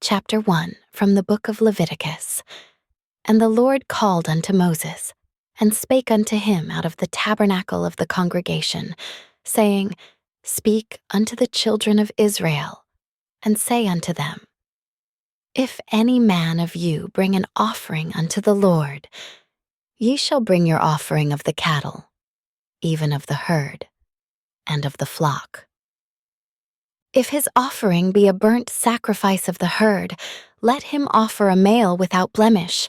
Chapter 1 from the book of Leviticus. And the Lord called unto Moses, and spake unto him out of the tabernacle of the congregation, saying, Speak unto the children of Israel, and say unto them, If any man of you bring an offering unto the Lord, ye shall bring your offering of the cattle, even of the herd, and of the flock. If his offering be a burnt sacrifice of the herd, let him offer a male without blemish.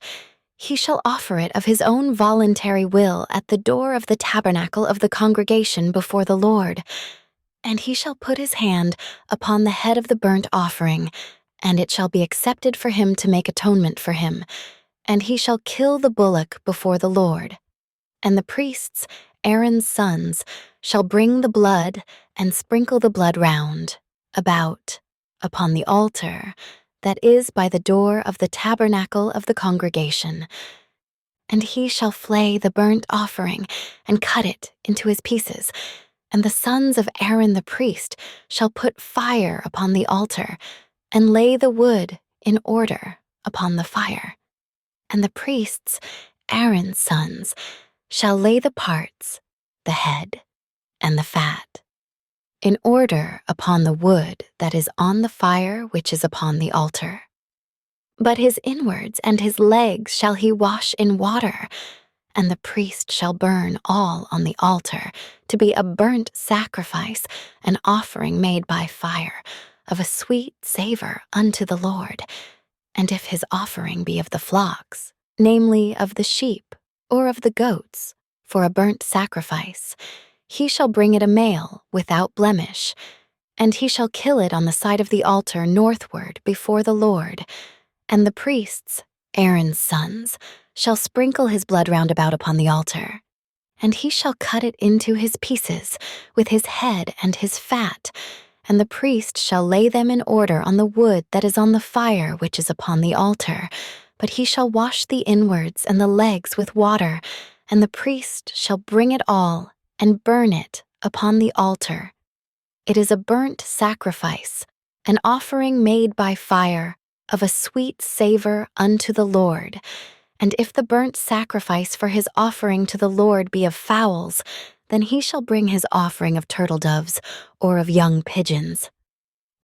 He shall offer it of his own voluntary will at the door of the tabernacle of the congregation before the Lord. And he shall put his hand upon the head of the burnt offering, and it shall be accepted for him to make atonement for him. And he shall kill the bullock before the Lord. And the priests, Aaron's sons, shall bring the blood and sprinkle the blood round about upon the altar that is by the door of the tabernacle of the congregation. And he shall flay the burnt offering and cut it into his pieces. And the sons of Aaron the priest shall put fire upon the altar and lay the wood in order upon the fire. And the priests, Aaron's sons, shall lay the parts, the head, and the fat, in order upon the wood that is on the fire which is upon the altar. But his inwards and his legs shall he wash in water, and the priest shall burn all on the altar to be a burnt sacrifice, an offering made by fire, of a sweet savor unto the Lord. And if his offering be of the flocks, namely of the sheep or of the goats, for a burnt sacrifice, he shall bring it a male without blemish, and he shall kill it on the side of the altar northward before the Lord. And the priests, Aaron's sons, shall sprinkle his blood round about upon the altar. And he shall cut it into his pieces, with his head and his fat, and the priest shall lay them in order on the wood that is on the fire which is upon the altar. But he shall wash the inwards and the legs with water, and the priest shall bring it all and burn it upon the altar. It is a burnt sacrifice, an offering made by fire, of a sweet savor unto the Lord. And if the burnt sacrifice for his offering to the Lord be of fowls, then he shall bring his offering of turtle doves or of young pigeons.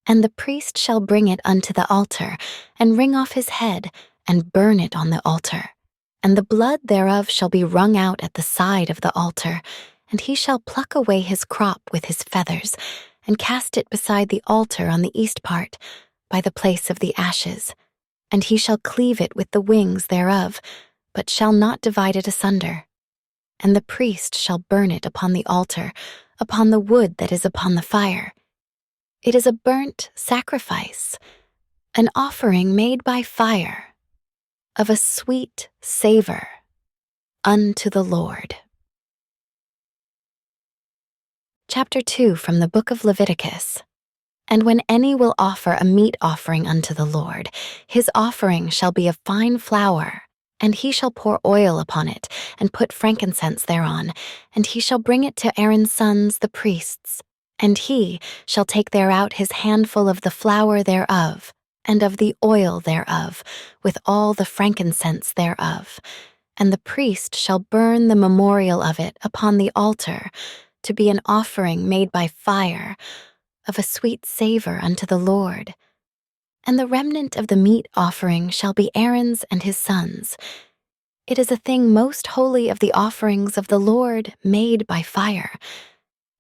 And the priest shall bring it unto the altar, and wring off his head, and burn it on the altar. And the blood thereof shall be wrung out at the side of the altar, and he shall pluck away his crop with his feathers, and cast it beside the altar on the east part, by the place of the ashes. And he shall cleave it with the wings thereof, but shall not divide it asunder. And the priest shall burn it upon the altar, upon the wood that is upon the fire. It is a burnt sacrifice, an offering made by fire, of a sweet savor unto the Lord. Chapter 2 from the book of Leviticus. And when any will offer a meat offering unto the Lord, his offering shall be of fine flour, and he shall pour oil upon it, and put frankincense thereon, and he shall bring it to Aaron's sons the priests. And he shall take thereout his handful of the flour thereof, and of the oil thereof, with all the frankincense thereof. And the priest shall burn the memorial of it upon the altar, to be an offering made by fire, of a sweet savor unto the Lord. And the remnant of the meat offering shall be Aaron's and his sons. It is a thing most holy of the offerings of the Lord made by fire.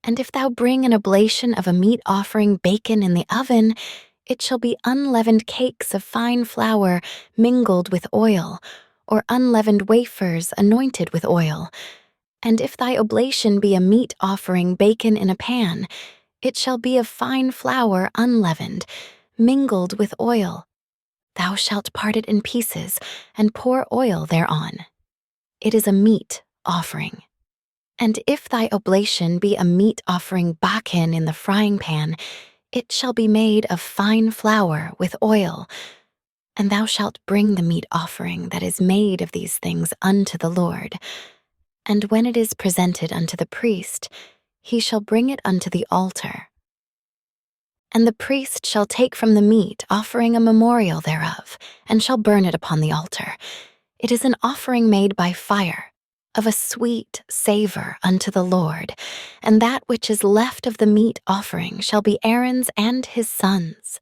And if thou bring an oblation of a meat offering baken in the oven, it shall be unleavened cakes of fine flour mingled with oil, or unleavened wafers anointed with oil. And if thy oblation be a meat offering baken in a pan, it shall be of fine flour unleavened, mingled with oil. Thou shalt part it in pieces, and pour oil thereon. It is a meat offering. And if thy oblation be a meat offering baken in the frying pan, it shall be made of fine flour with oil. And thou shalt bring the meat offering that is made of these things unto the Lord. And when it is presented unto the priest, he shall bring it unto the altar. And the priest shall take from the meat, offering a memorial thereof, and shall burn it upon the altar. It is an offering made by fire, of a sweet savor unto the Lord, and that which is left of the meat offering shall be Aaron's and his sons'.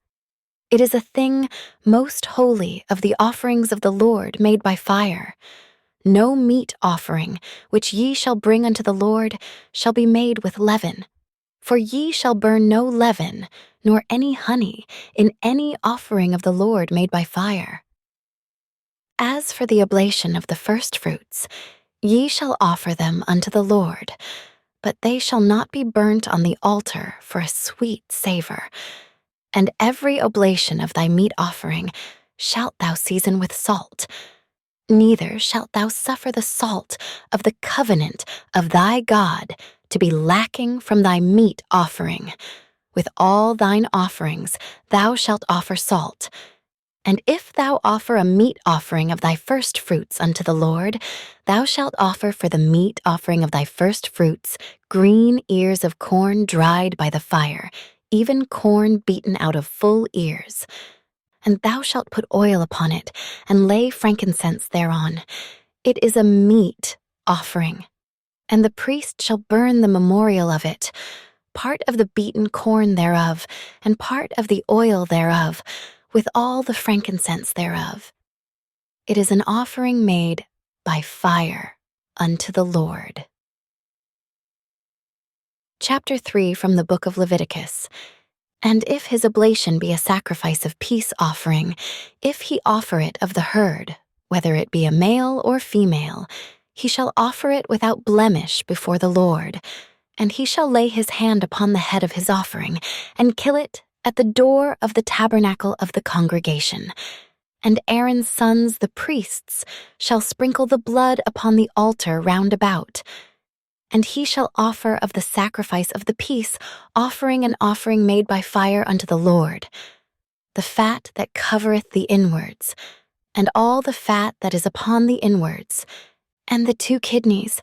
It is a thing most holy of the offerings of the Lord made by fire. No meat offering which ye shall bring unto the Lord shall be made with leaven. For ye shall burn no leaven, nor any honey, in any offering of the Lord made by fire. As for the oblation of the firstfruits, ye shall offer them unto the Lord, but they shall not be burnt on the altar for a sweet savor. And every oblation of thy meat offering shalt thou season with salt. Neither shalt thou suffer the salt of the covenant of thy God to be lacking from thy meat offering. With all thine offerings thou shalt offer salt. And if thou offer a meat offering of thy firstfruits unto the Lord, thou shalt offer for the meat offering of thy firstfruits green ears of corn dried by the fire, even corn beaten out of full ears. And thou shalt put oil upon it, and lay frankincense thereon. It is a meat offering. And the priest shall burn the memorial of it, part of the beaten corn thereof, and part of the oil thereof, with all the frankincense thereof. It is an offering made by fire unto the Lord. Chapter 3 from the book of Leviticus. And if his oblation be a sacrifice of peace offering, if he offer it of the herd, whether it be a male or female, he shall offer it without blemish before the Lord. And he shall lay his hand upon the head of his offering, and kill it at the door of the tabernacle of the congregation. And Aaron's sons, the priests, shall sprinkle the blood upon the altar round about. And he shall offer of the sacrifice of the peace offering an offering made by fire unto the Lord, the fat that covereth the inwards, and all the fat that is upon the inwards, and the 2 kidneys,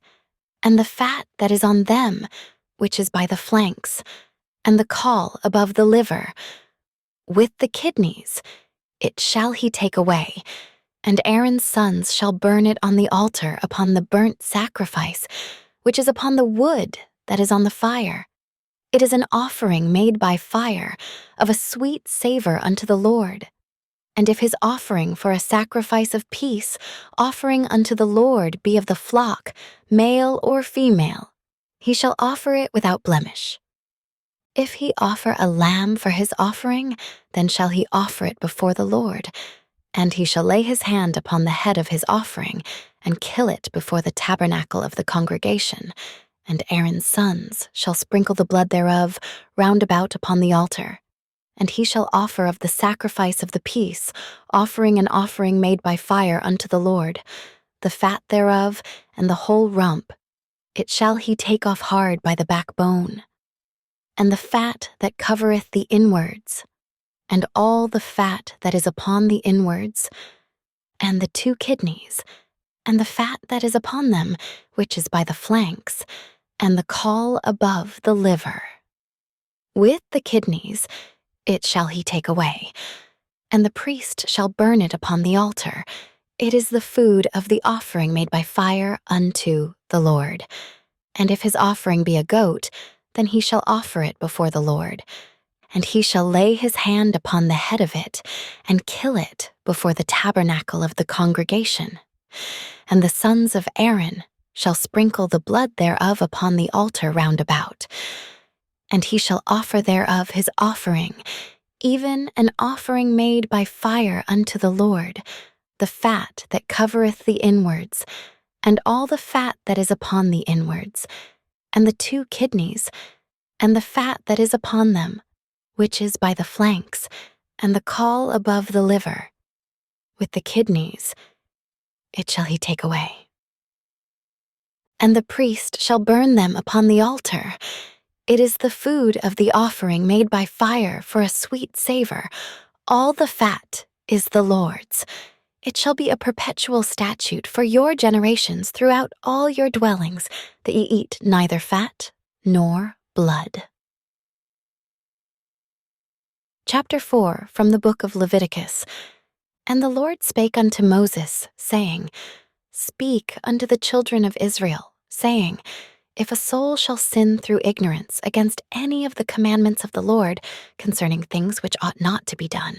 and the fat that is on them, which is by the flanks, and the caul above the liver. With the kidneys it shall he take away, and Aaron's sons shall burn it on the altar upon the burnt sacrifice, which is upon the wood that is on the fire. It is an offering made by fire, of a sweet savor unto the Lord. And if his offering for a sacrifice of peace, offering unto the Lord, be of the flock, male or female, he shall offer it without blemish. If he offer a lamb for his offering, then shall he offer it before the Lord, and he shall lay his hand upon the head of his offering, and kill it before the tabernacle of the congregation, and Aaron's sons shall sprinkle the blood thereof round about upon the altar. And he shall offer of the sacrifice of the peace, offering an offering made by fire unto the Lord, the fat thereof, and the whole rump. It shall he take off hard by the backbone. And the fat that covereth the inwards, and all the fat that is upon the inwards, and the 2 kidneys, and the fat that is upon them, which is by the flanks, and the caul above the liver. With the kidneys it shall he take away, and the priest shall burn it upon the altar. It is the food of the offering made by fire unto the Lord. And if his offering be a goat, then he shall offer it before the Lord. And he shall lay his hand upon the head of it, and kill it before the tabernacle of the congregation. And the sons of Aaron shall sprinkle the blood thereof upon the altar round about. And he shall offer thereof his offering, even an offering made by fire unto the Lord, the fat that covereth the inwards, and all the fat that is upon the inwards, and the 2 kidneys, and the fat that is upon them, which is by the flanks, and the caul above the liver. With the kidneys it shall he take away. And the priest shall burn them upon the altar. It is the food of the offering made by fire for a sweet savor. All the fat is the Lord's. It shall be a perpetual statute for your generations throughout all your dwellings, that ye eat neither fat nor blood. Chapter 4 from the book of Leviticus. And the Lord spake unto Moses, saying, Speak unto the children of Israel, saying, If a soul shall sin through ignorance against any of the commandments of the Lord concerning things which ought not to be done,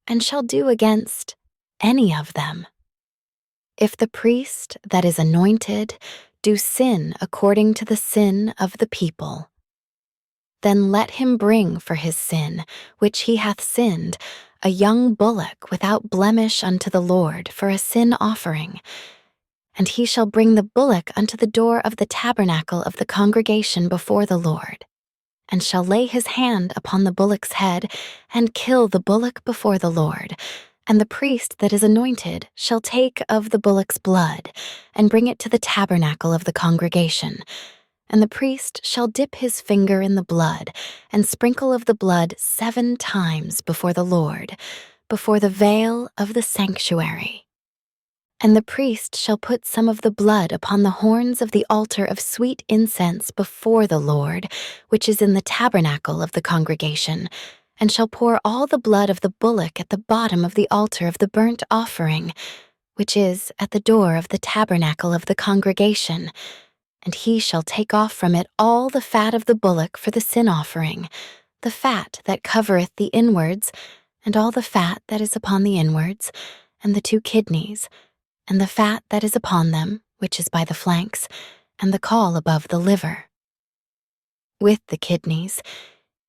and shall do against any of them, if the priest that is anointed do sin according to the sin of the people, then let him bring for his sin, which he hath sinned, a young bullock without blemish unto the Lord for a sin offering. And he shall bring the bullock unto the door of the tabernacle of the congregation before the Lord, and shall lay his hand upon the bullock's head, and kill the bullock before the Lord. And the priest that is anointed shall take of the bullock's blood, and bring it to the tabernacle of the congregation. And the priest shall dip his finger in the blood, and sprinkle of the blood 7 times before the Lord, before the veil of the sanctuary. And the priest shall put some of the blood upon the horns of the altar of sweet incense before the Lord, which is in the tabernacle of the congregation, and shall pour all the blood of the bullock at the bottom of the altar of the burnt offering, which is at the door of the tabernacle of the congregation. And he shall take off from it all the fat of the bullock for the sin offering, the fat that covereth the inwards, and all the fat that is upon the inwards, and the 2 kidneys, and the fat that is upon them, which is by the flanks, and the caul above the liver. With the kidneys,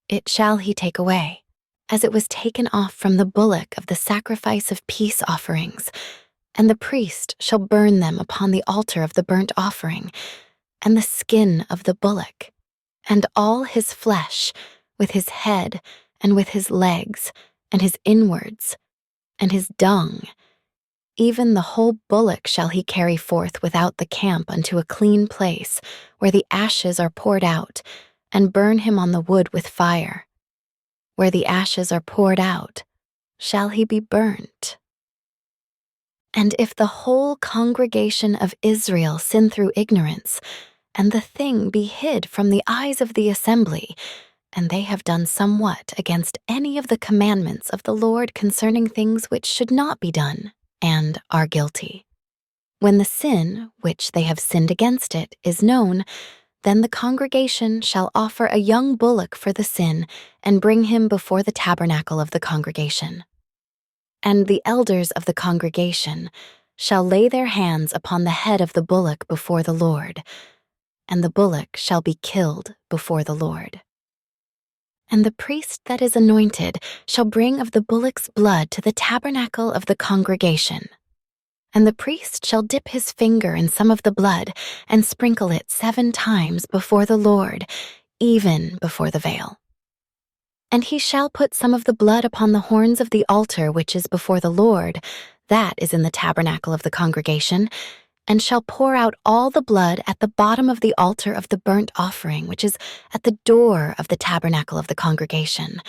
it shall he take away, as it was taken off from the bullock of the sacrifice of peace offerings, and the priest shall burn them upon the altar of the burnt offering, and the skin of the bullock, and all his flesh, with his head, and with his legs, and his inwards, and his dung. Even the whole bullock shall he carry forth without the camp unto a clean place, where the ashes are poured out, and burn him on the wood with fire. Where the ashes are poured out, shall he be burnt. And if the whole congregation of Israel sin through ignorance, and the thing be hid from the eyes of the assembly, and they have done somewhat against any of the commandments of the Lord concerning things which should not be done, and are guilty. When the sin, which they have sinned against it, is known, then the congregation shall offer a young bullock for the sin, and bring him before the tabernacle of the congregation. And the elders of the congregation shall lay their hands upon the head of the bullock before the Lord, and the bullock shall be killed before the Lord. And the priest that is anointed shall bring of the bullock's blood to the tabernacle of the congregation. And the priest shall dip his finger in some of the blood, and sprinkle it 7 times before the Lord, even before the veil. And he shall put some of the blood upon the horns of the altar which is before the Lord, that is in the tabernacle of the congregation, and shall pour out all the blood at the bottom of the altar of the burnt offering, which is at the door of the tabernacle of the congregation.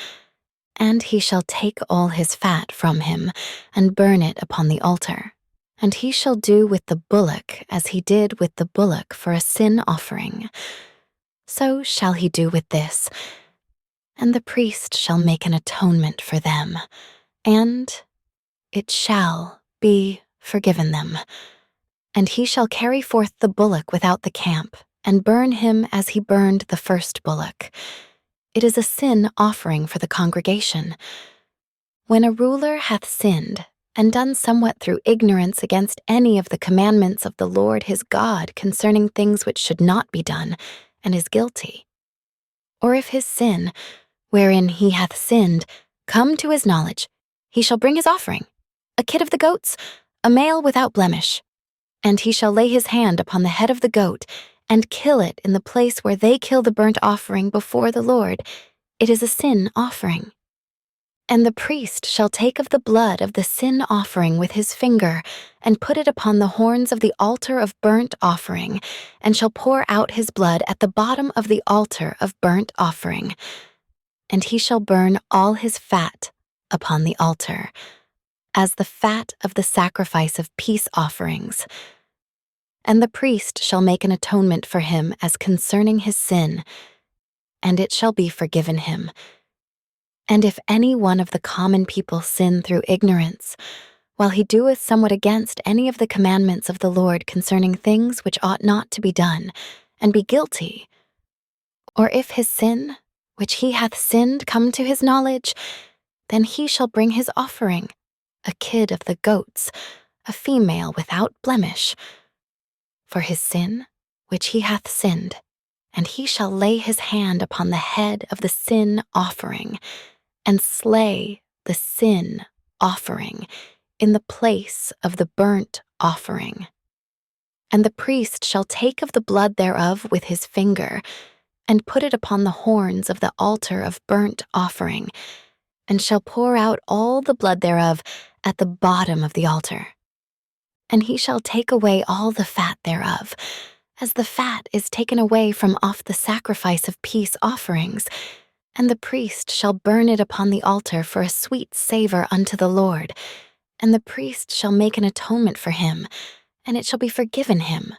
And he shall take all his fat from him, and burn it upon the altar. And he shall do with the bullock as he did with the bullock for a sin offering. So shall he do with this. And the priest shall make an atonement for them, and it shall be forgiven them. And he shall carry forth the bullock without the camp, and burn him as he burned the first bullock. It is a sin offering for the congregation. When a ruler hath sinned, and done somewhat through ignorance against any of the commandments of the Lord his God concerning things which should not be done, and is guilty, or if his sin, wherein he hath sinned, come to his knowledge, he shall bring his offering, a kid of the goats, a male without blemish. And he shall lay his hand upon the head of the goat, and kill it in the place where they kill the burnt offering before the Lord. It is a sin offering. And the priest shall take of the blood of the sin offering with his finger, and put it upon the horns of the altar of burnt offering, and shall pour out his blood at the bottom of the altar of burnt offering. And he shall burn all his fat upon the altar, as the fat of the sacrifice of peace offerings. And the priest shall make an atonement for him as concerning his sin, and it shall be forgiven him. And if any one of the common people sin through ignorance, while he doeth somewhat against any of the commandments of the Lord concerning things which ought not to be done, and be guilty, or if his sin, which he hath sinned, come to his knowledge, then he shall bring his offering, a kid of the goats, a female without blemish, for his sin, which he hath sinned, and he shall lay his hand upon the head of the sin offering, and slay the sin offering in the place of the burnt offering. And the priest shall take of the blood thereof with his finger, and put it upon the horns of the altar of burnt offering, and shall pour out all the blood thereof at the bottom of the altar. And he shall take away all the fat thereof, as the fat is taken away from off the sacrifice of peace offerings, and the priest shall burn it upon the altar for a sweet savor unto the Lord, and the priest shall make an atonement for him, and it shall be forgiven him.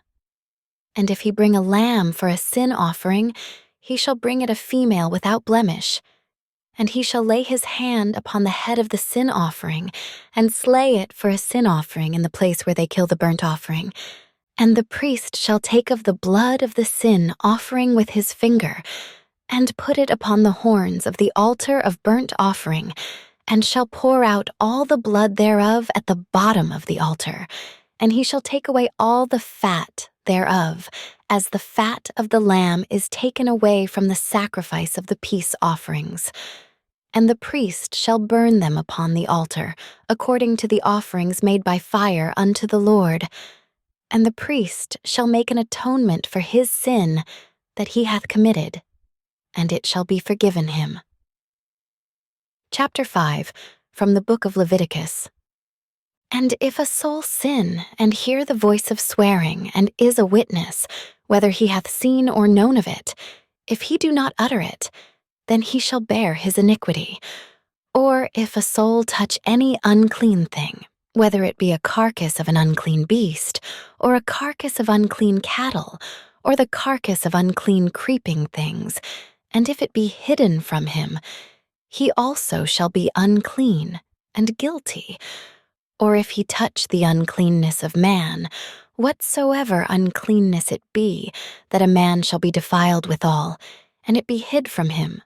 And if he bring a lamb for a sin offering, he shall bring it a female without blemish, and he shall lay his hand upon the head of the sin offering, and slay it for a sin offering in the place where they kill the burnt offering. And the priest shall take of the blood of the sin offering with his finger, and put it upon the horns of the altar of burnt offering, and shall pour out all the blood thereof at the bottom of the altar. And he shall take away all the fat thereof, as the fat of the lamb is taken away from the sacrifice of the peace offerings. And the priest shall burn them upon the altar, according to the offerings made by fire unto the Lord. And the priest shall make an atonement for his sin that he hath committed, and it shall be forgiven him. Chapter 5, from the book of Leviticus. And if a soul sin, and hear the voice of swearing, and is a witness, whether he hath seen or known of it, if he do not utter it, then he shall bear his iniquity. Or if a soul touch any unclean thing, whether it be a carcass of an unclean beast, or a carcass of unclean cattle, or the carcass of unclean creeping things, and if it be hidden from him, he also shall be unclean and guilty. Or if he touch the uncleanness of man, whatsoever uncleanness it be, that a man shall be defiled withal, and it be hid from him,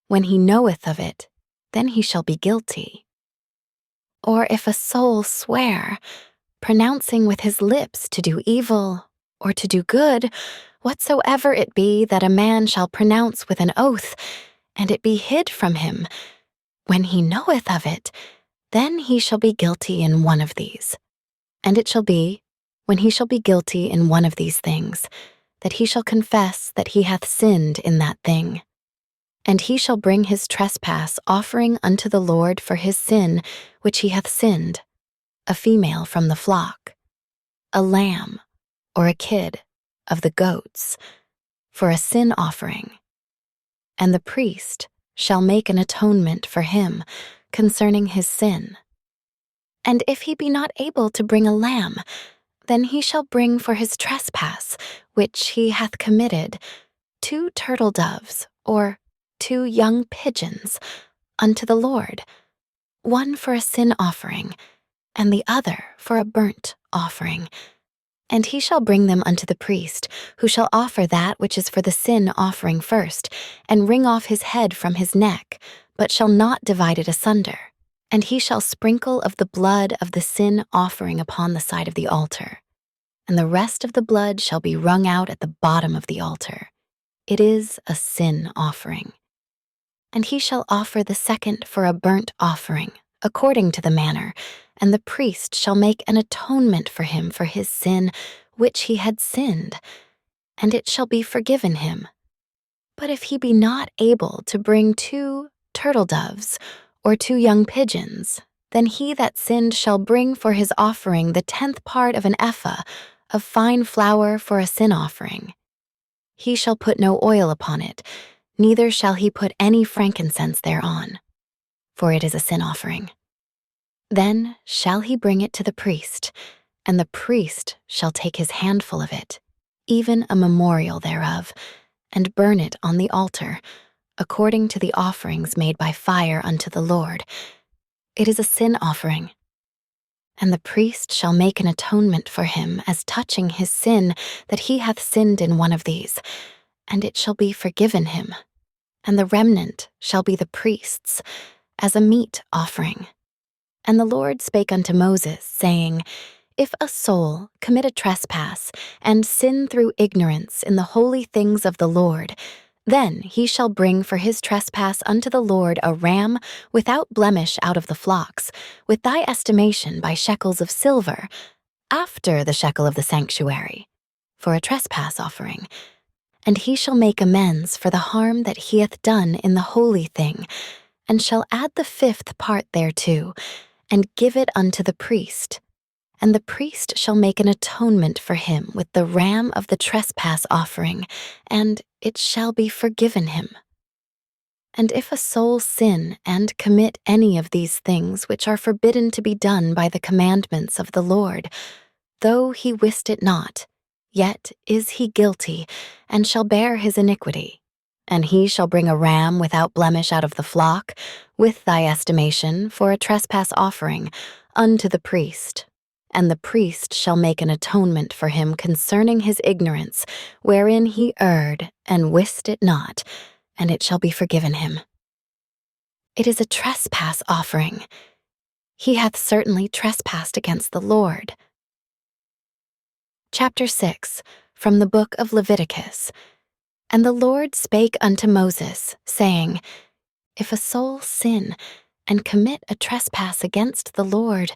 when he knoweth of it, then he shall be guilty. Or if a soul swear, pronouncing with his lips to do evil, or to do good, whatsoever it be that a man shall pronounce with an oath, and it be hid from him, when he knoweth of it, then he shall be guilty in one of these. And it shall be, when he shall be guilty in one of these things, that he shall confess that he hath sinned in that thing. And he shall bring his trespass offering unto the Lord for his sin which he hath sinned, a female from the flock, a lamb, or a kid of the goats, for a sin offering. And the priest shall make an atonement for him concerning his sin. And if he be not able to bring a lamb, then he shall bring for his trespass, which he hath committed, 2 turtle doves, or 2 young pigeons, unto the Lord, one for a sin offering, and the other for a burnt offering. And he shall bring them unto the priest, who shall offer that which is for the sin offering first, and wring off his head from his neck, but shall not divide it asunder. And he shall sprinkle of the blood of the sin offering upon the side of the altar. And the rest of the blood shall be wrung out at the bottom of the altar. It is a sin offering. And he shall offer the second for a burnt offering, according to the manner, and the priest shall make an atonement for him for his sin which he had sinned, and it shall be forgiven him. But if he be not able to bring 2 turtle doves, or 2 young pigeons, then he that sinned shall bring for his offering the 10th part of an ephah of fine flour for a sin offering. He shall put no oil upon it, neither shall he put any frankincense thereon, for it is a sin offering. Then shall he bring it to the priest, and the priest shall take his handful of it, even a memorial thereof, and burn it on the altar, according to the offerings made by fire unto the Lord. It is a sin offering. And the priest shall make an atonement for him as touching his sin, that he hath sinned in one of these, and it shall be forgiven him. And the remnant shall be the priest's, as a meat offering. And the Lord spake unto Moses, saying, If a soul commit a trespass, and sin through ignorance in the holy things of the Lord, then he shall bring for his trespass unto the Lord a ram without blemish out of the flocks, with thy estimation by shekels of silver, after the shekel of the sanctuary, for a trespass offering. And he shall make amends for the harm that he hath done in the holy thing, and shall add the 5th part thereto, and give it unto the priest. And the priest shall make an atonement for him with the ram of the trespass offering, and it shall be forgiven him. And if a soul sin and commit any of these things which are forbidden to be done by the commandments of the Lord, though he wist it not, yet is he guilty, and shall bear his iniquity. And he shall bring a ram without blemish out of the flock, with thy estimation, for a trespass offering, unto the priest. And the priest shall make an atonement for him concerning his ignorance, wherein he erred and wist it not, and it shall be forgiven him. It is a trespass offering. He hath certainly trespassed against the Lord. Chapter 6, from the book of Leviticus. And the Lord spake unto Moses, saying, If a soul sin, and commit a trespass against the Lord,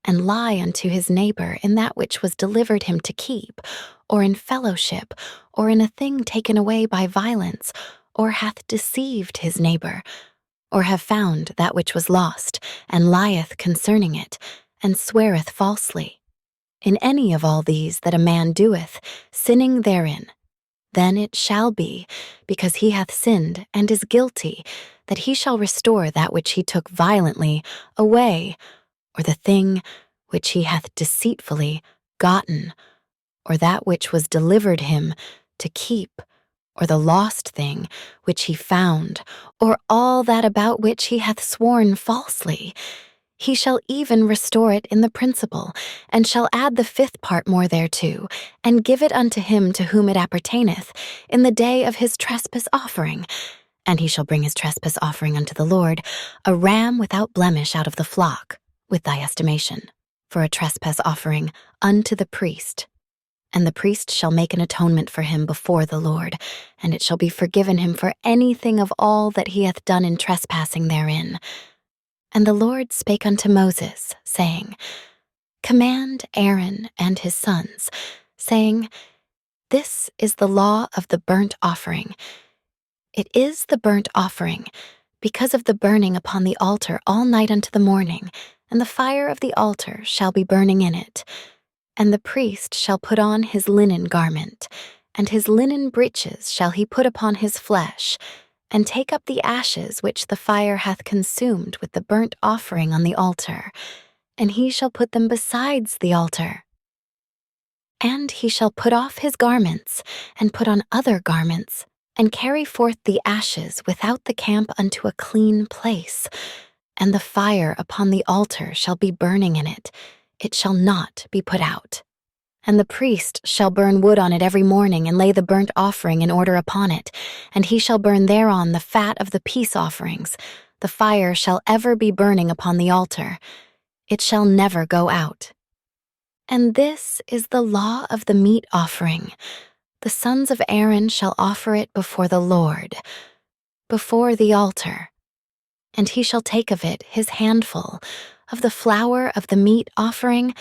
and lie unto his neighbor in that which was delivered him to keep, or in fellowship, or in a thing taken away by violence, or hath deceived his neighbor, or have found that which was lost, and lieth concerning it, and sweareth falsely, in any of all these that a man doeth, sinning therein, then it shall be, because he hath sinned and is guilty, that he shall restore that which he took violently away, or the thing which he hath deceitfully gotten, or that which was delivered him to keep, or the lost thing which he found, or all that about which he hath sworn falsely. He shall even restore it in the principal, and shall add the 5th part more thereto, and give it unto him to whom it appertaineth, in the day of his trespass offering. And he shall bring his trespass offering unto the Lord, a ram without blemish out of the flock, with thy estimation, for a trespass offering unto the priest. And the priest shall make an atonement for him before the Lord, and it shall be forgiven him for anything of all that he hath done in trespassing therein. And the Lord spake unto Moses, saying, Command Aaron and his sons, saying, This is the law of the burnt offering. It is the burnt offering, because of the burning upon the altar all night unto the morning, and the fire of the altar shall be burning in it. And the priest shall put on his linen garment, and his linen breeches shall he put upon his flesh, and take up the ashes which the fire hath consumed with the burnt offering on the altar, and he shall put them besides the altar. And he shall put off his garments, and put on other garments, and carry forth the ashes without the camp unto a clean place. And the fire upon the altar shall be burning in it, it shall not be put out. And the priest shall burn wood on it every morning, and lay the burnt offering in order upon it, and he shall burn thereon the fat of the peace offerings. The fire shall ever be burning upon the altar, it shall never go out. And this is the law of the meat offering. The sons of Aaron shall offer it before the Lord, before the altar. And he shall take of it his handful, of the flour of the meat offering,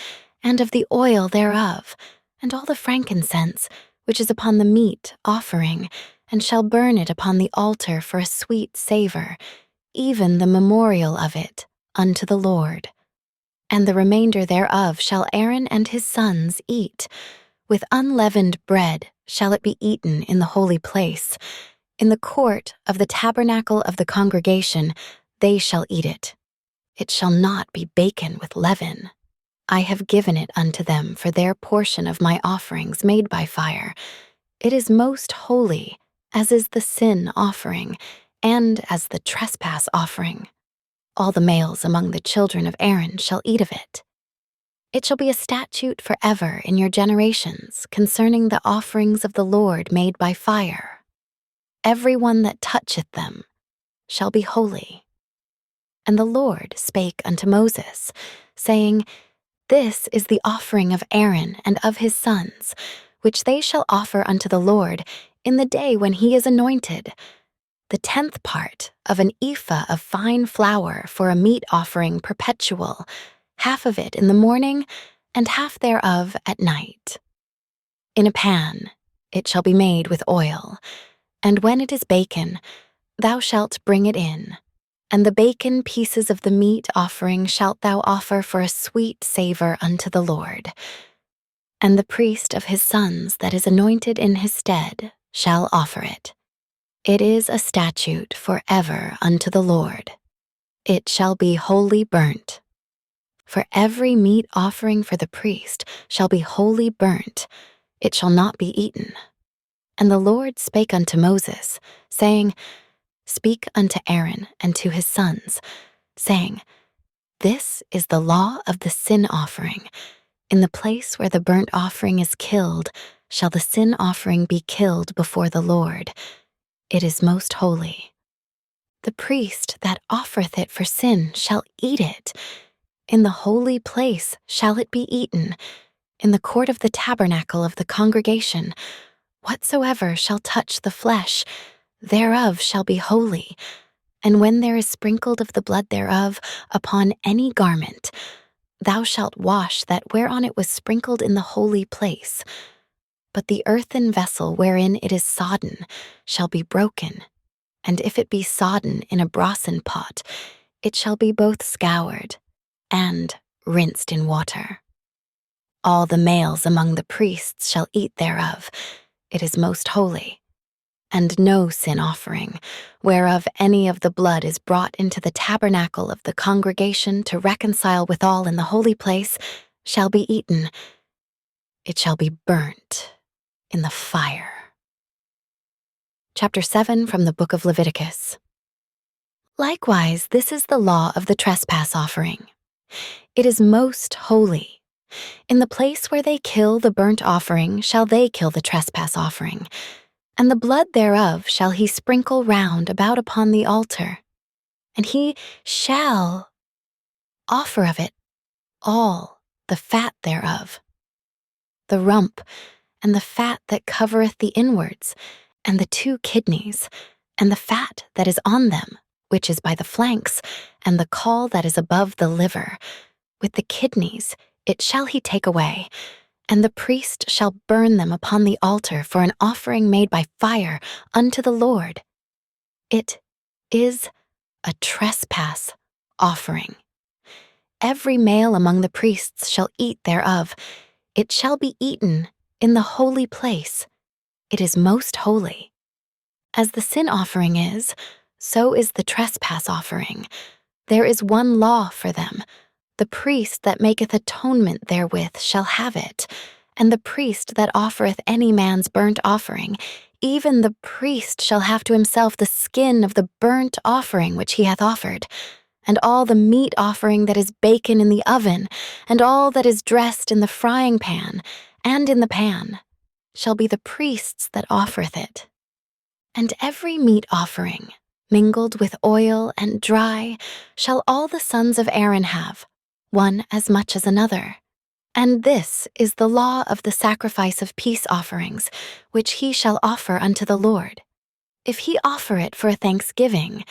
and of the oil thereof, and all the frankincense, which is upon the meat offering, and shall burn it upon the altar for a sweet savour, even the memorial of it, unto the Lord. And the remainder thereof shall Aaron and his sons eat. With unleavened bread shall it be eaten in the holy place. In the court of the tabernacle of the congregation they shall eat it. It shall not be baken with leaven. I have given it unto them for their portion of my offerings made by fire. It is most holy, as is the sin offering, and as the trespass offering. All the males among the children of Aaron shall eat of it. It shall be a statute forever in your generations concerning the offerings of the Lord made by fire. Every one that toucheth them shall be holy. And the Lord spake unto Moses, saying, This is the offering of Aaron and of his sons, which they shall offer unto the Lord in the day when he is anointed. The 10th part of an ephah of fine flour for a meat offering perpetual, half of it in the morning, and half thereof at night. In a pan it shall be made with oil, and when it is baken, thou shalt bring it in, and the baken pieces of the meat offering shalt thou offer for a sweet savor unto the Lord. And the priest of his sons that is anointed in his stead shall offer it. It is a statute forever unto the Lord. It shall be wholly burnt. For every meat offering for the priest shall be wholly burnt, it shall not be eaten. And the Lord spake unto Moses, saying, Speak unto Aaron and to his sons, saying, This is the law of the sin offering. In the place where the burnt offering is killed, shall the sin offering be killed before the Lord. It is most holy. The priest that offereth it for sin shall eat it. In the holy place shall it be eaten, in the court of the tabernacle of the congregation. Whatsoever shall touch the flesh, thereof shall be holy. And when there is sprinkled of the blood thereof upon any garment, thou shalt wash that whereon it was sprinkled in the holy place. But the earthen vessel wherein it is sodden shall be broken, and if it be sodden in a brasen pot, it shall be both scoured and rinsed in water. All the males among the priests shall eat thereof. It is most holy. And no sin offering, whereof any of the blood is brought into the tabernacle of the congregation to reconcile withal in the holy place, shall be eaten. It shall be burnt in the fire. Chapter 7 from the book of Leviticus. Likewise, this is the law of the trespass offering. It is most holy. In the place where they kill the burnt offering shall they kill the trespass offering, and the blood thereof shall he sprinkle round about upon the altar, and he shall offer of it all the fat thereof, the rump, and the fat that covereth the inwards, and the 2 kidneys, and the fat that is on them, which is by the flanks, and the caul that is above the liver. With the kidneys it shall he take away, and the priest shall burn them upon the altar for an offering made by fire unto the Lord. It is a trespass offering. Every male among the priests shall eat thereof. It shall be eaten in the holy place. It is most holy. As the sin offering is, so is the trespass offering. There is one law for them. The priest that maketh atonement therewith shall have it, and the priest that offereth any man's burnt offering, even the priest shall have to himself the skin of the burnt offering which he hath offered, and all the meat offering that is baken in the oven, and all that is dressed in the frying pan, and in the pan, shall be the priest's that offereth it. And every meat offering, mingled with oil and dry, shall all the sons of Aaron have, one as much as another. And this is the law of the sacrifice of peace offerings, which he shall offer unto the Lord. If he offer it for a thanksgiving,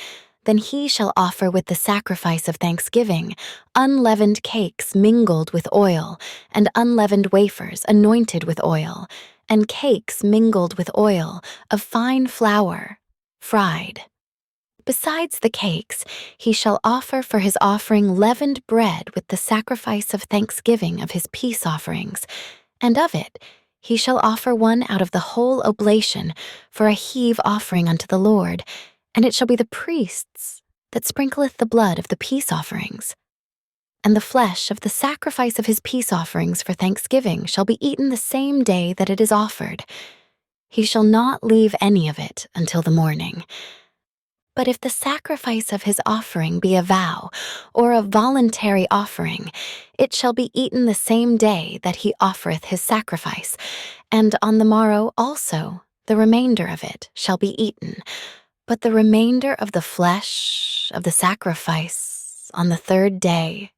then he shall offer with the sacrifice of thanksgiving unleavened cakes mingled with oil, and unleavened wafers anointed with oil, and cakes mingled with oil of fine flour, fried. Besides the cakes, he shall offer for his offering leavened bread with the sacrifice of thanksgiving of his peace offerings, and of it he shall offer one out of the whole oblation for a heave offering unto the Lord, and it shall be the priest's that sprinkleth the blood of the peace offerings. And the flesh of the sacrifice of his peace offerings for thanksgiving shall be eaten the same day that it is offered. He shall not leave any of it until the morning. But if the sacrifice of his offering be a vow, or a voluntary offering, it shall be eaten the same day that he offereth his sacrifice, and on the morrow also the remainder of it shall be eaten. But the remainder of the flesh of the sacrifice on the third day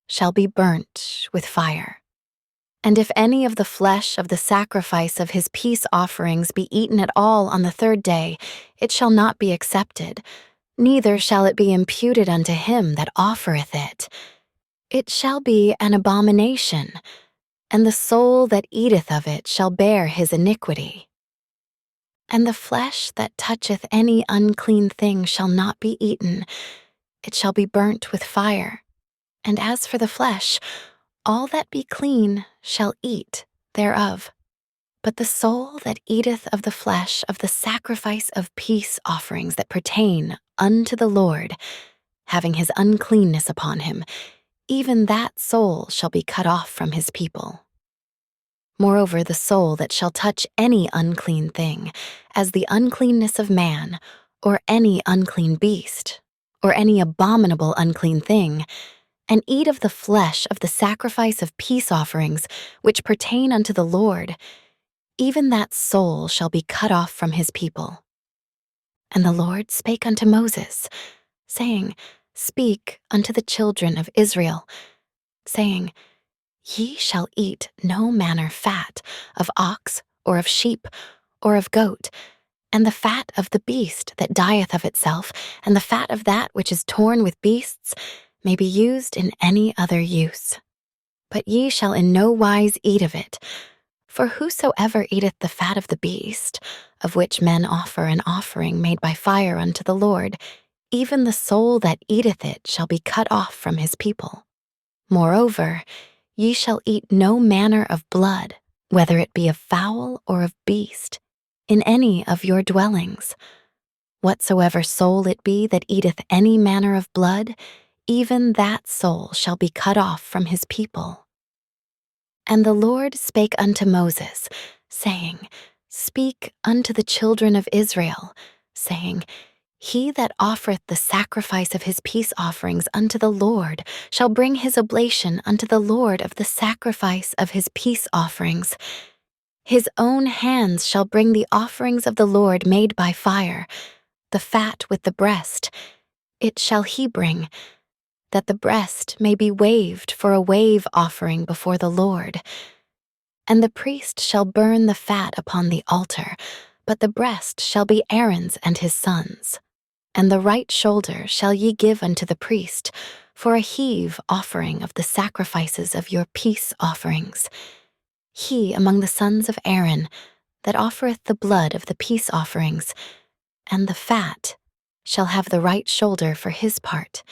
shall be burnt with fire. And if any of the flesh of the sacrifice of his peace offerings be eaten at all on the third day, it shall not be accepted, neither shall it be imputed unto him that offereth it. It shall be an abomination, and the soul that eateth of it shall bear his iniquity. And the flesh that toucheth any unclean thing shall not be eaten, it shall be burnt with fire. And as for the flesh, all that be clean shall eat thereof. But the soul that eateth of the flesh of the sacrifice of peace offerings that pertain unto the Lord, having his uncleanness upon him, even that soul shall be cut off from his people. Moreover, the soul that shall touch any unclean thing, as the uncleanness of man, or any unclean beast, or any abominable unclean thing, and eat of the flesh of the sacrifice of peace offerings, which pertain unto the Lord, even that soul shall be cut off from his people. And the Lord spake unto Moses, saying, Speak unto the children of Israel, saying, Ye shall eat no manner fat of ox, or of sheep, or of goat, and the fat of the beast that dieth of itself, and the fat of that which is torn with beasts, may be used in any other use. But ye shall in no wise eat of it. For whosoever eateth the fat of the beast, of which men offer an offering made by fire unto the Lord, even the soul that eateth it shall be cut off from his people. Moreover, ye shall eat no manner of blood, whether it be of fowl or of beast, in any of your dwellings. Whatsoever soul it be that eateth any manner of blood, even that soul shall be cut off from his people. And the Lord spake unto Moses, saying, Speak unto the children of Israel, saying, He that offereth the sacrifice of his peace offerings unto the Lord shall bring his oblation unto the Lord of the sacrifice of his peace offerings. His own hands shall bring the offerings of the Lord made by fire, the fat with the breast. It shall he bring, that the breast may be waved for a wave offering before the Lord. And the priest shall burn the fat upon the altar, but the breast shall be Aaron's and his sons'. And the right shoulder shall ye give unto the priest, for a heave offering of the sacrifices of your peace offerings. He among the sons of Aaron, that offereth the blood of the peace offerings, and the fat, shall have the right shoulder for his part.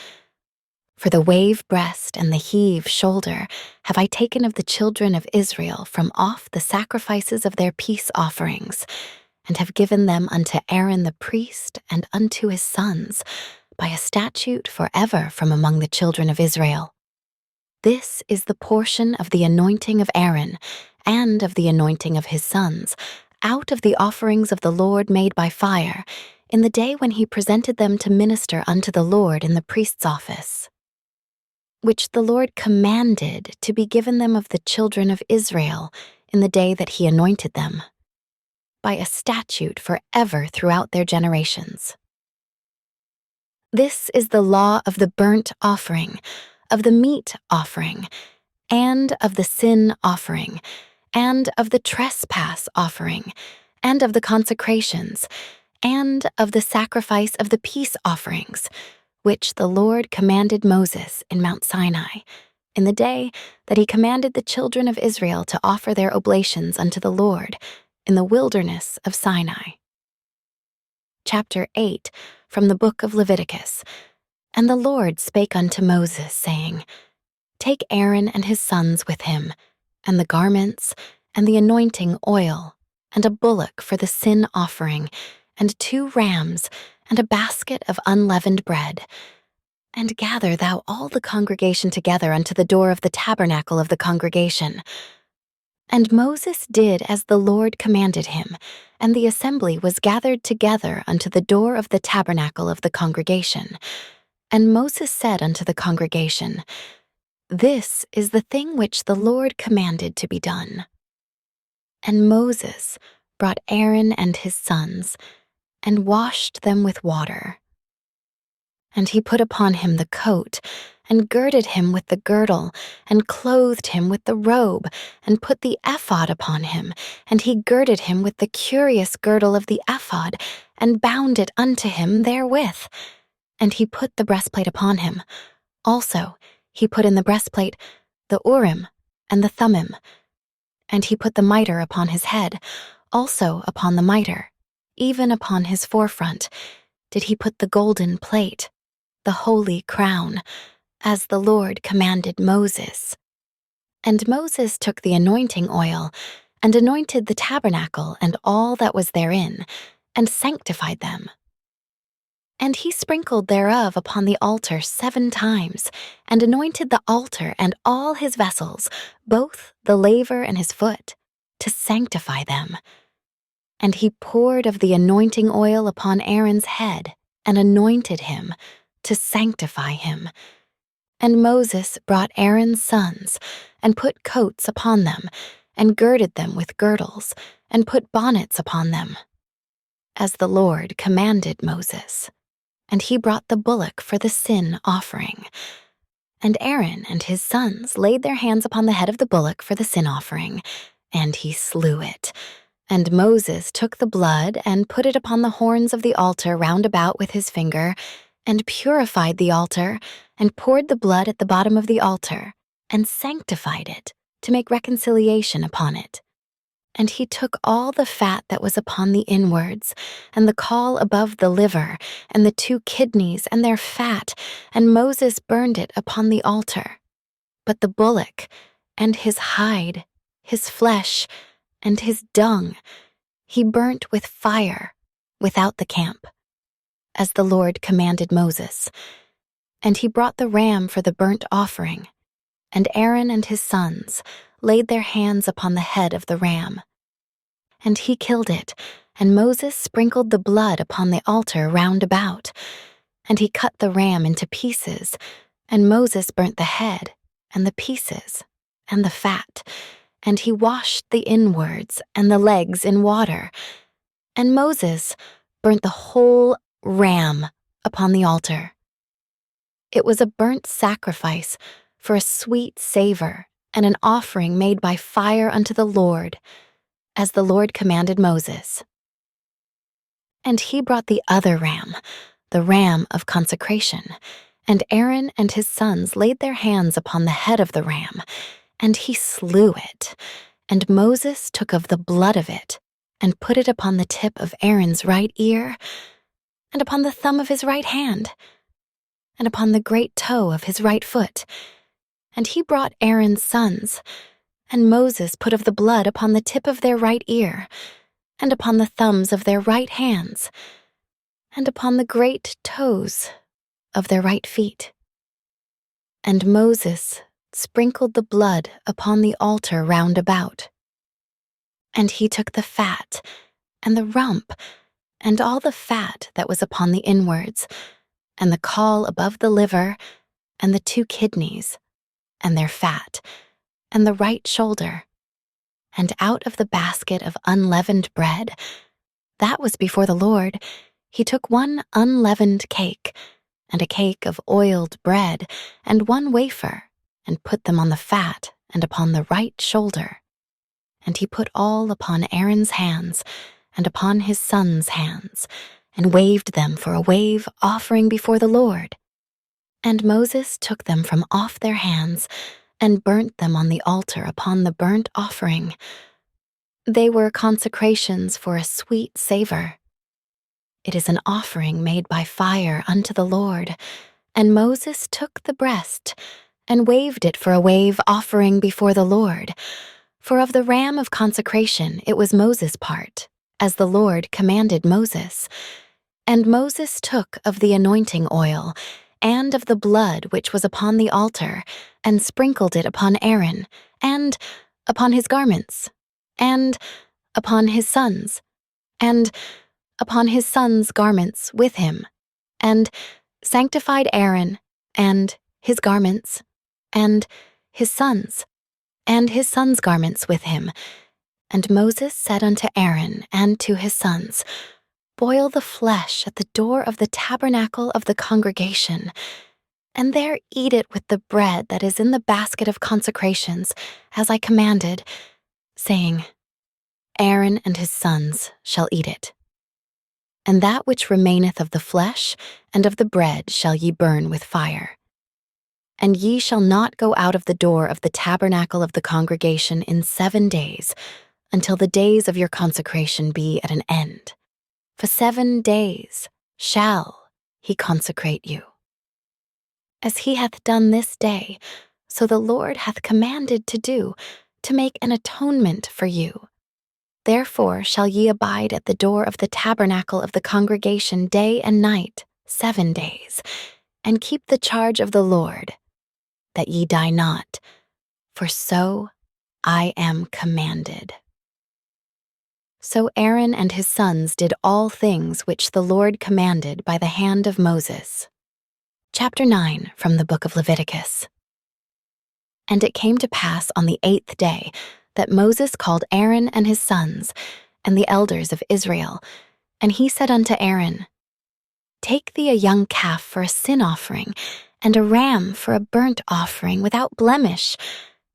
For the wave breast and the heave shoulder have I taken of the children of Israel from off the sacrifices of their peace offerings, and have given them unto Aaron the priest and unto his sons, by a statute forever from among the children of Israel. This is the portion of the anointing of Aaron, and of the anointing of his sons, out of the offerings of the Lord made by fire, in the day when he presented them to minister unto the Lord in the priest's office, which the Lord commanded to be given them of the children of Israel in the day that he anointed them, by a statute forever throughout their generations. This is the law of the burnt offering, of the meat offering, and of the sin offering, and of the trespass offering, and of the consecrations, and of the sacrifice of the peace offerings, which the Lord commanded Moses in Mount Sinai, in the day that he commanded the children of Israel to offer their oblations unto the Lord, in the wilderness of Sinai. Chapter 8, from the book of Leviticus. And the Lord spake unto Moses, saying, Take Aaron and his sons with him, and the garments, and the anointing oil, and a bullock for the sin offering, and 2 rams, and a basket of unleavened bread. And gather thou all the congregation together unto the door of the tabernacle of the congregation. And Moses did as the Lord commanded him, and the assembly was gathered together unto the door of the tabernacle of the congregation. And Moses said unto the congregation, This is the thing which the Lord commanded to be done. And Moses brought Aaron and his sons, and washed them with water. And he put upon him the coat, and girded him with the girdle, and clothed him with the robe, and put the ephod upon him, and he girded him with the curious girdle of the ephod, and bound it unto him therewith. And he put the breastplate upon him. Also he put in the breastplate the Urim and the Thummim. And he put the mitre upon his head, also upon the mitre, even upon his forefront, did he put the golden plate, the holy crown, as the Lord commanded Moses. And Moses took the anointing oil, and anointed the tabernacle and all that was therein, and sanctified them. And he sprinkled thereof upon the altar 7 times, and anointed the altar and all his vessels, both the laver and his foot, to sanctify them. And he poured of the anointing oil upon Aaron's head, and anointed him, to sanctify him. And Moses brought Aaron's sons, and put coats upon them, and girded them with girdles, and put bonnets upon them, as the Lord commanded Moses. And he brought the bullock for the sin offering. And Aaron and his sons laid their hands upon the head of the bullock for the sin offering, and he slew it. And Moses took the blood, and put it upon the horns of the altar round about with his finger, and purified the altar, and poured the blood at the bottom of the altar, and sanctified it, to make reconciliation upon it. And he took all the fat that was upon the inwards, and the caul above the liver, and the 2 kidneys and their fat, and Moses burned it upon the altar. But the bullock, and his hide, his flesh, and his dung, he burnt with fire without the camp, as the Lord commanded Moses. And he brought the ram for the burnt offering, and Aaron and his sons laid their hands upon the head of the ram. And he killed it, and Moses sprinkled the blood upon the altar round about. And he cut the ram into pieces, and Moses burnt the head, and the pieces, and the fat, and he washed the inwards and the legs in water. And Moses burnt the whole ram upon the altar. It was a burnt sacrifice for a sweet savor, and an offering made by fire unto the Lord, as the Lord commanded Moses. And he brought the other ram, the ram of consecration, and Aaron and his sons laid their hands upon the head of the ram, and he slew it. And Moses took of the blood of it, and put it upon the tip of Aaron's right ear, and upon the thumb of his right hand, and upon the great toe of his right foot. And he brought Aaron's sons, and Moses put of the blood upon the tip of their right ear, and upon the thumbs of their right hands, and upon the great toes of their right feet. And Moses sprinkled the blood upon the altar round about. And he took the fat, and the rump, and all the fat that was upon the inwards, and the caul above the liver, and the 2 kidneys, and their fat, and the right shoulder, and out of the basket of unleavened bread, that was before the Lord, he took 1 unleavened cake, and a cake of oiled bread, and 1 wafer, and put them on the fat and upon the right shoulder. And he put all upon Aaron's hands, and upon his sons' hands, and waved them for a wave offering before the Lord. And Moses took them from off their hands, and burnt them on the altar upon the burnt offering. They were consecrations for a sweet savor. It is an offering made by fire unto the Lord. And Moses took the breast, and waved it for a wave offering before the Lord. For of the ram of consecration it was Moses' part, as the Lord commanded Moses. And Moses took of the anointing oil, and of the blood which was upon the altar, and sprinkled it upon Aaron, and upon his garments, and upon his sons, and upon his sons' garments with him, and sanctified Aaron, and his garments, and his sons, and his sons' garments with him. And Moses said unto Aaron and to his sons, Boil the flesh at the door of the tabernacle of the congregation, and there eat it with the bread that is in the basket of consecrations, as I commanded, saying, Aaron and his sons shall eat it. And that which remaineth of the flesh and of the bread shall ye burn with fire. And ye shall not go out of the door of the tabernacle of the congregation in 7 days, until the days of your consecration be at an end. For 7 days shall he consecrate you. As he hath done this day, so the Lord hath commanded to do, to make an atonement for you. Therefore shall ye abide at the door of the tabernacle of the congregation day and night, 7 days, and keep the charge of the Lord, that ye die not, for so I am commanded. So Aaron and his sons did all things which the Lord commanded by the hand of Moses. Chapter 9 from the book of Leviticus. And it came to pass on the 8th day that Moses called Aaron and his sons, and the elders of Israel, and he said unto Aaron, Take thee a young calf for a sin offering, and a ram for a burnt offering without blemish,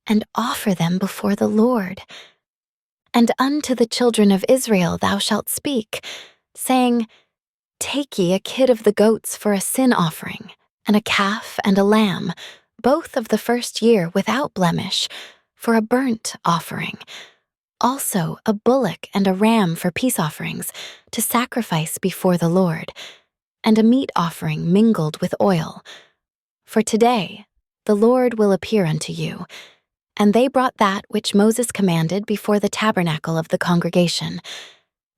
and offer them before the Lord. And unto the children of Israel thou shalt speak, saying, Take ye a kid of the goats for a sin offering, and a calf and a lamb, both of the first year without blemish, for a burnt offering. Also a bullock and a ram for peace offerings, to sacrifice before the Lord, and a meat offering mingled with oil. For today the Lord will appear unto you. And they brought that which Moses commanded before the tabernacle of the congregation.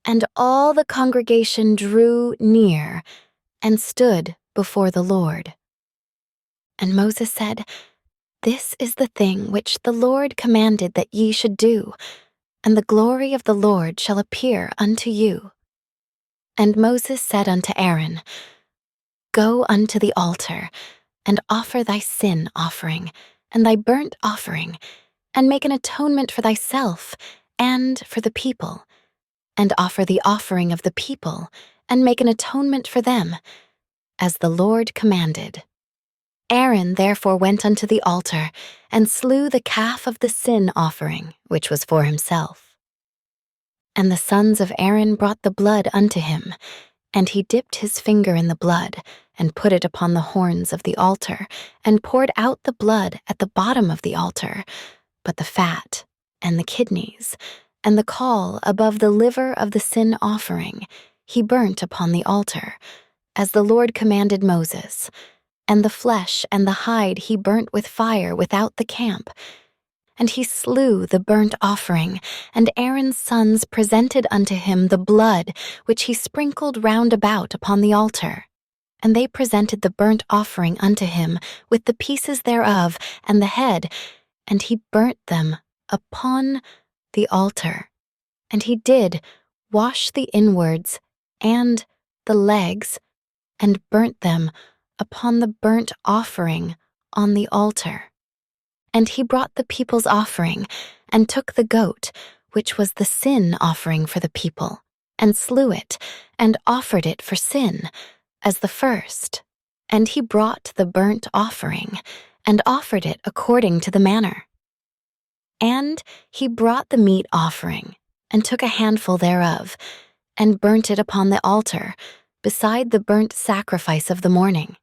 And all the congregation drew near and stood before the Lord. And Moses said, This is the thing which the Lord commanded that ye should do, and the glory of the Lord shall appear unto you. And Moses said unto Aaron, Go unto the altar, and offer thy sin offering, and thy burnt offering, and make an atonement for thyself and for the people, and offer the offering of the people, and make an atonement for them, as the Lord commanded. Aaron therefore went unto the altar, and slew the calf of the sin offering, which was for himself. And the sons of Aaron brought the blood unto him, and he dipped his finger in the blood, and put it upon the horns of the altar, and poured out the blood at the bottom of the altar, but the fat, and the kidneys, and the caul above the liver of the sin offering, he burnt upon the altar, as the Lord commanded Moses, and the flesh and the hide he burnt with fire without the camp. And he slew the burnt offering, and Aaron's sons presented unto him the blood which he sprinkled round about upon the altar. And they presented the burnt offering unto him with the pieces thereof and the head, and he burnt them upon the altar. And he did wash the inwards and the legs, and burnt them upon the burnt offering on the altar. And he brought the people's offering, and took the goat, which was the sin offering for the people, and slew it, and offered it for sin, as the first. And he brought the burnt offering, and offered it according to the manner. And he brought the meat offering, and took a handful thereof, and burnt it upon the altar, beside the burnt sacrifice of the morning.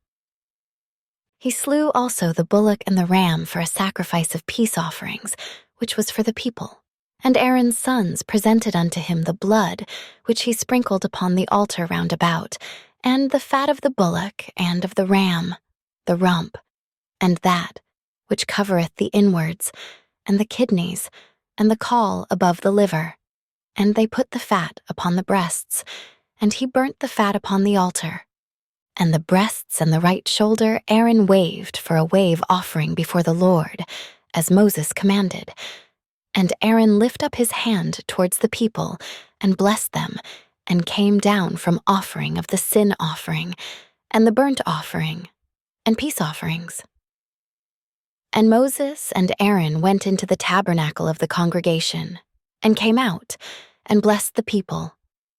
He slew also the bullock and the ram for a sacrifice of peace offerings, which was for the people. And Aaron's sons presented unto him the blood, which he sprinkled upon the altar round about, and the fat of the bullock and of the ram, the rump, and that which covereth the inwards, and the kidneys, and the caul above the liver. And they put the fat upon the breasts, and he burnt the fat upon the altar. And the breasts and the right shoulder Aaron waved for a wave offering before the Lord, as Moses commanded. And Aaron lifted up his hand towards the people and blessed them, and came down from offering of the sin offering, and the burnt offering, and peace offerings. And Moses and Aaron went into the tabernacle of the congregation, and came out, and blessed the people.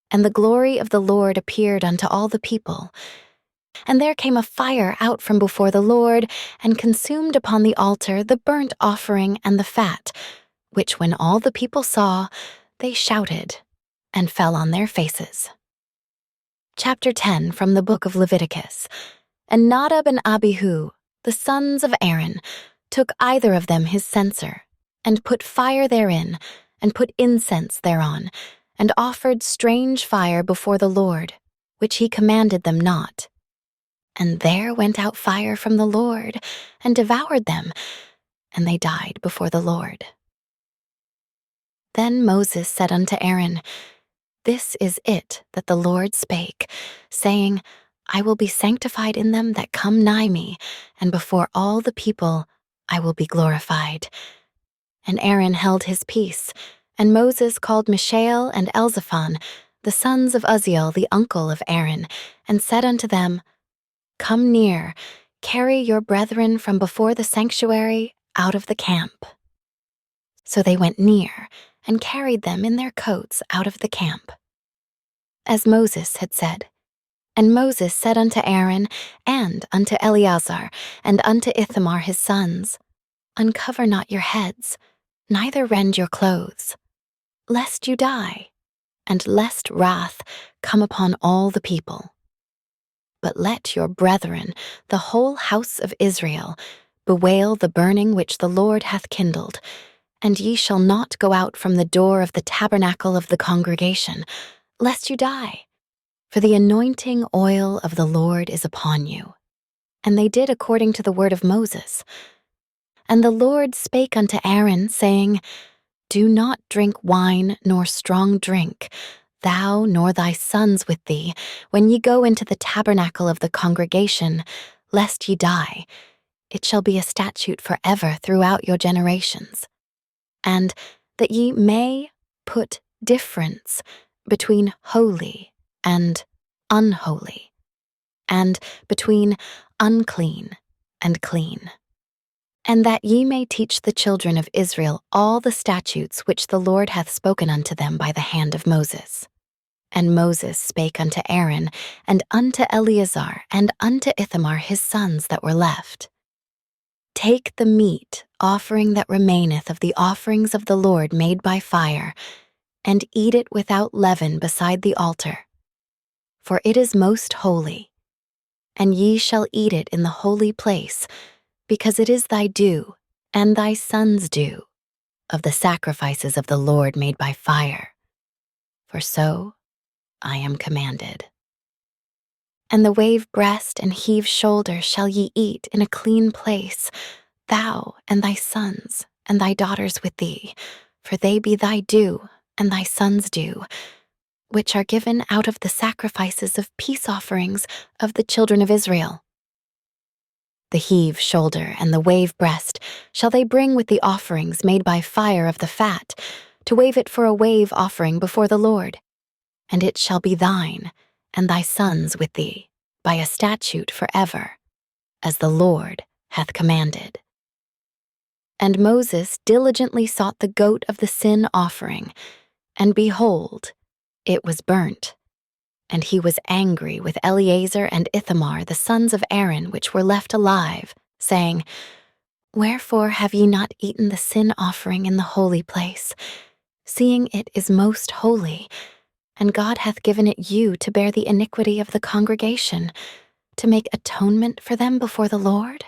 And the glory of the Lord appeared unto all the people. And there came a fire out from before the Lord, and consumed upon the altar the burnt offering and the fat, which when all the people saw, they shouted, and fell on their faces. Chapter 10 from the book of Leviticus. And Nadab and Abihu, the sons of Aaron, took either of them his censer, and put fire therein, and put incense thereon, and offered strange fire before the Lord, which he commanded them not. And there went out fire from the Lord, and devoured them, and they died before the Lord. Then Moses said unto Aaron, This is it that the Lord spake, saying, I will be sanctified in them that come nigh me, and before all the people I will be glorified. And Aaron held his peace, and Moses called Mishael and Elzaphan, the sons of Uzziel, the uncle of Aaron, and said unto them, Come near, carry your brethren from before the sanctuary out of the camp. So they went near, and carried them in their coats out of the camp, as Moses had said. And Moses said unto Aaron, and unto Eleazar, and unto Ithamar his sons, Uncover not your heads, neither rend your clothes, lest you die, and lest wrath come upon all the people. But let your brethren, the whole house of Israel, bewail the burning which the Lord hath kindled, and ye shall not go out from the door of the tabernacle of the congregation, lest you die. For the anointing oil of the Lord is upon you. And they did according to the word of Moses. And the Lord spake unto Aaron, saying, Do not drink wine nor strong drink, thou nor thy sons with thee, when ye go into the tabernacle of the congregation, lest ye die. It shall be a statute forever throughout your generations. And that ye may put difference between holy and unholy, and between unclean and clean. And that ye may teach the children of Israel all the statutes which the Lord hath spoken unto them by the hand of Moses. And Moses spake unto Aaron, and unto Eleazar, and unto Ithamar his sons that were left, Take the meat offering that remaineth of the offerings of the Lord made by fire, and eat it without leaven beside the altar. For it is most holy, and ye shall eat it in the holy place, because it is thy due, and thy sons' due, of the sacrifices of the Lord made by fire. For so I am commanded. And the wave breast and heave shoulder shall ye eat in a clean place, thou and thy sons and thy daughters with thee, for they be thy due and thy sons' due, which are given out of the sacrifices of peace offerings of the children of Israel. The heave shoulder and the wave breast shall they bring with the offerings made by fire of the fat, to wave it for a wave offering before the Lord. And it shall be thine, and thy sons with thee, by a statute forever, as the Lord hath commanded. And Moses diligently sought the goat of the sin offering, and behold, it was burnt. And he was angry with Eleazar and Ithamar, the sons of Aaron, which were left alive, saying, Wherefore have ye not eaten the sin offering in the holy place, seeing it is most holy, and God hath given it you to bear the iniquity of the congregation, to make atonement for them before the Lord?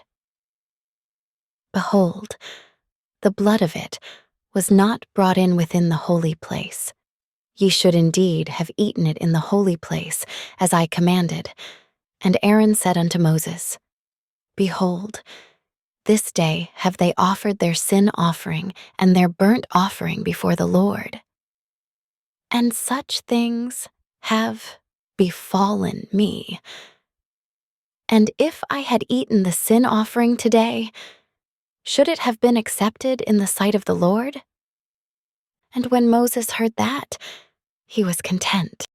Behold, the blood of it was not brought in within the holy place. Ye should indeed have eaten it in the holy place, as I commanded. And Aaron said unto Moses, Behold, this day have they offered their sin offering and their burnt offering before the Lord. And such things have befallen me. And if I had eaten the sin offering today, should it have been accepted in the sight of the Lord? And when Moses heard that, he was content.